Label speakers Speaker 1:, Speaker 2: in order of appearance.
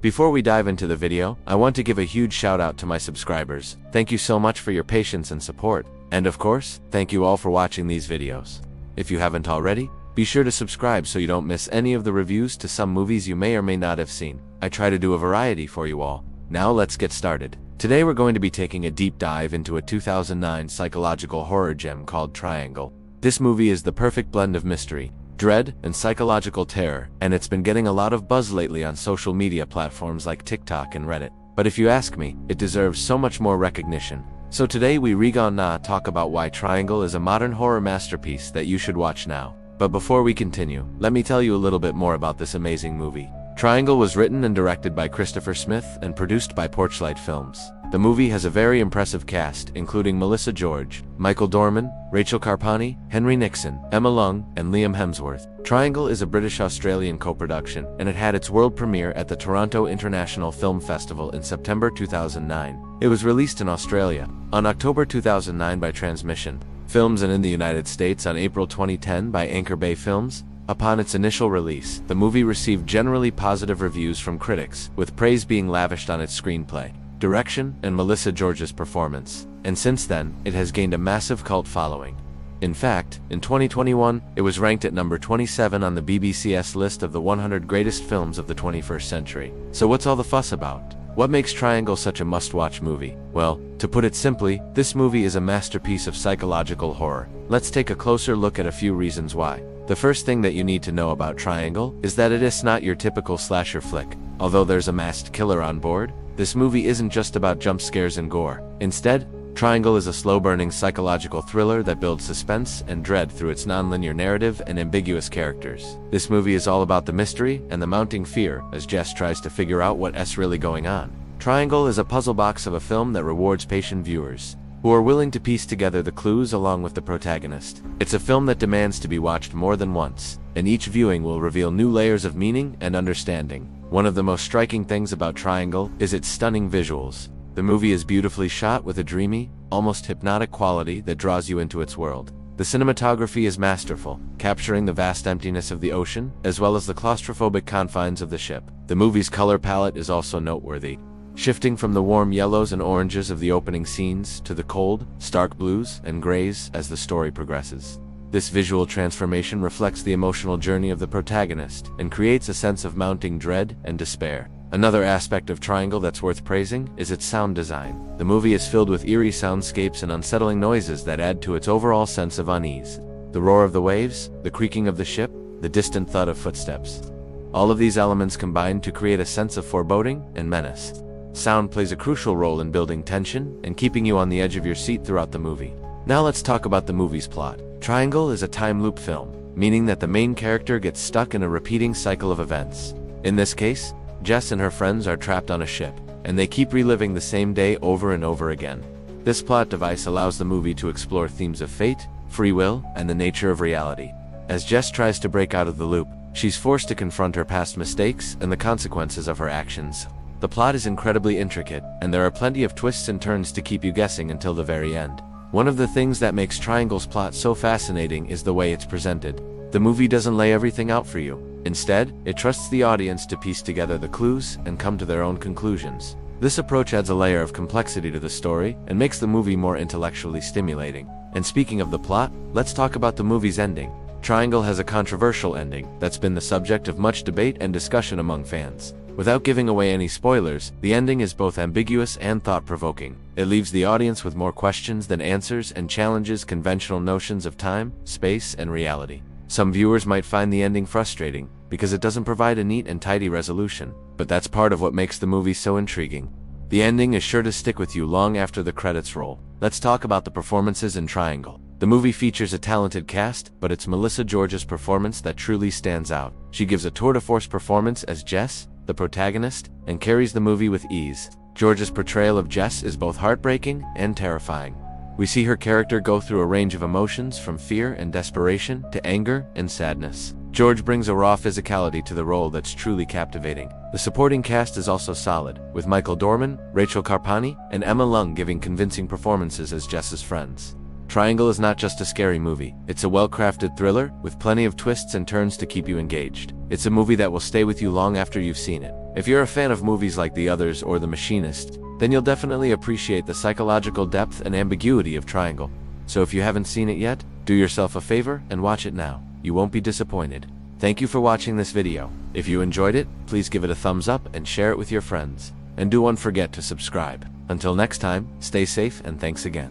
Speaker 1: Before we dive into the video, I want to give a huge shout out to my subscribers. Thank you so much for your patience and support. And of course, thank you all for watching these videos. If you haven't already, be sure to subscribe so you don't miss any of the reviews to some movies you may or may not have seen. I try to do a variety for you all. Now let's get started. Today we're going to be taking a deep dive into a 2009 psychological horror gem called Triangle. This movie is the perfect blend of mystery, dread, and psychological terror, and it's been getting a lot of buzz lately on social media platforms like TikTok and Reddit. But if you ask me, it deserves so much more recognition. So today we gonna talk about why Triangle is a modern horror masterpiece that you should watch now. But before we continue, let me tell you a little bit more about this amazing movie. Triangle was written and directed by Christopher Smith and produced by Porchlight Films. The movie has a very impressive cast, including Melissa George, Michael Dorman, Rachel Carpani, Henry Nixon, Emma Lung, and Liam Hemsworth. Triangle is a British-Australian co-production, and it had its world premiere at the Toronto International Film Festival in September 2009. It was released in Australia on October 2009 by Transmission Films and in the United States on April 2010 by Anchor Bay Films. Upon its initial release, the movie received generally positive reviews from critics, with praise being lavished on its screenplay, direction, and Melissa George's performance. And since then, it has gained a massive cult following. In fact, in 2021, it was ranked at number 27 on the BBC's list of the 100 greatest films of the 21st century. So what's all the fuss about? What makes Triangle such a must-watch movie? Well, to put it simply, this movie is a masterpiece of psychological horror. Let's take a closer look at a few reasons why. The first thing that you need to know about Triangle is that it is not your typical slasher flick. Although there's a masked killer on board, this movie isn't just about jump scares and gore. Instead, Triangle is a slow-burning psychological thriller that builds suspense and dread through its non-linear narrative and ambiguous characters. This movie is all about the mystery and the mounting fear as Jess tries to figure out what's really going on. Triangle is a puzzle box of a film that rewards patient viewers who are willing to piece together the clues along with the protagonist. It's a film that demands to be watched more than once, and each viewing will reveal new layers of meaning and understanding. One of the most striking things about Triangle is its stunning visuals. The movie is beautifully shot with a dreamy, almost hypnotic quality that draws you into its world. The cinematography is masterful, capturing the vast emptiness of the ocean, as well as the claustrophobic confines of the ship. The movie's color palette is also noteworthy, shifting from the warm yellows and oranges of the opening scenes to the cold, stark blues and grays as the story progresses. This visual transformation reflects the emotional journey of the protagonist and creates a sense of mounting dread and despair. Another aspect of Triangle that's worth praising is its sound design. The movie is filled with eerie soundscapes and unsettling noises that add to its overall sense of unease. The roar of the waves, the creaking of the ship, the distant thud of footsteps. All of these elements combine to create a sense of foreboding and menace. Sound plays a crucial role in building tension and keeping you on the edge of your seat throughout the movie. Now let's talk about the movie's plot. Triangle is a time loop film, meaning that the main character gets stuck in a repeating cycle of events. In this case, Jess and her friends are trapped on a ship, and they keep reliving the same day over and over again. This plot device allows the movie to explore themes of fate, free will, and the nature of reality. As Jess tries to break out of the loop, she's forced to confront her past mistakes and the consequences of her actions. The plot is incredibly intricate, and there are plenty of twists and turns to keep you guessing until the very end. One of the things that makes Triangle's plot so fascinating is the way it's presented. The movie doesn't lay everything out for you. Instead, it trusts the audience to piece together the clues and come to their own conclusions. This approach adds a layer of complexity to the story and makes the movie more intellectually stimulating. And speaking of the plot, let's talk about the movie's ending. Triangle has a controversial ending that's been the subject of much debate and discussion among fans. Without giving away any spoilers, the ending is both ambiguous and thought-provoking. It leaves the audience with more questions than answers and challenges conventional notions of time, space, and reality. Some viewers might find the ending frustrating because it doesn't provide a neat and tidy resolution, but that's part of what makes the movie so intriguing. The ending is sure to stick with you long after the credits roll. Let's talk about the performances in Triangle. The movie features a talented cast, but it's Melissa George's performance that truly stands out. She gives a tour-de-force performance as Jess, the protagonist, and carries the movie with ease. George's portrayal of Jess is both heartbreaking and terrifying. We see her character go through a range of emotions from fear and desperation to anger and sadness. George brings a raw physicality to the role that's truly captivating. The supporting cast is also solid, with Michael Dorman, Rachel Carpani, and Emma Lung giving convincing performances as Jess's friends. Triangle is not just a scary movie, it's a well-crafted thriller with plenty of twists and turns to keep you engaged. It's a movie that will stay with you long after you've seen it. If you're a fan of movies like The Others or The Machinist, then you'll definitely appreciate the psychological depth and ambiguity of Triangle. So if you haven't seen it yet, do yourself a favor and watch it now. You won't be disappointed. Thank you for watching this video. If you enjoyed it, please give it a thumbs up and share it with your friends. And don't forget to subscribe. Until next time, stay safe and thanks again.